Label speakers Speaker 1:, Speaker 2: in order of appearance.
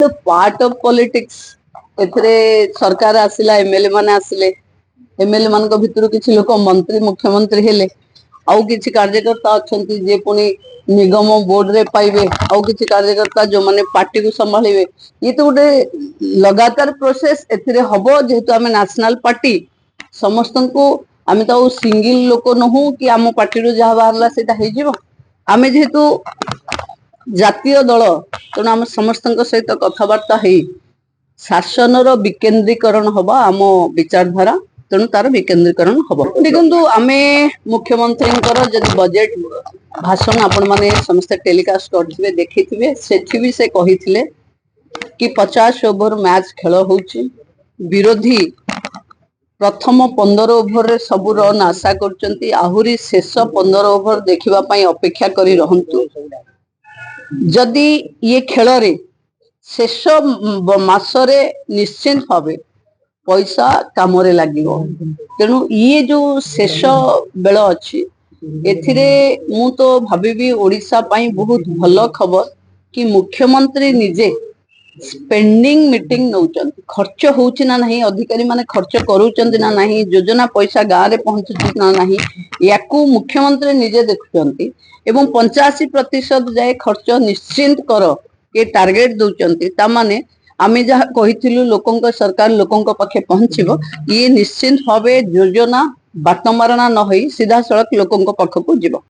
Speaker 1: Part of politics एथरे सरकार आसिला MLA माने आसिले MLA मान भितर किसी लोक मंत्री मुख्यमंत्री हेले आउ किसी कार्यकर्ता अछंती जे पुनी निगम बोर्ड रे पाइबे आउ किसी कार्यकर्ता जो माने पार्टी को संभालिबे ये तो गोटे लगातार प्रोसेस एथरे हबो जेहेतु आमे नेशनल पार्टी समस्त को आमे तो सिंगल लोक नहु कि आम पार्टी रो जहा बाहरला सेटा हे जिवो आमे जेहेतु जातीय दल तेणु आम समस्त सहित कथबार्ता है शासन विकेन्द्रीकरण हम आम विचारधारा तेणु तार विकेन्द्रीकरण हम देखु आम मुख्यमंत्री जब बजेट भाषण आपण मैंने समस्त टेलीकास्ट करथिबे देखिथिबे सेठी भी से कहिथिले कि 50 ओवर मैच खेल होउची विरोधी प्रथम 15 ओवर रे सबु रन आशा करचंती आहुरी शेष 15 ओवर देखिबा पई अपेक्षा करी रहंतु जदि ये खेल रे शेष मासरे निश्चिंत भावे पैसा काम लगिवो तेणु ये जो शेष बेल अच्छी एथिरे मु तो भाभी ओडिशा पाई बहुत भल खबर कि मुख्यमंत्री निजे स्पेंडिंग मीटिंग नौचंत खर्च होउची ना नहीं अधिकारी माने खर्च करूचंती ना नहीं योजना पैसा गाँव रे पहुंचुची ना नहीं याकू मुख्यमंत्री निजे देखुचंती एवं 85% जाए खर्च निश्चिंत कर ये टार्गेट दौचंती ता माने आमे जहा कहिथिलु लोकंक सरकार लोकंक पाखे पहुंचीबो ये निश्चिंत भावे योजना बाटमारणा न होई सीधा सड़क लोकंक पाखकू जीवो।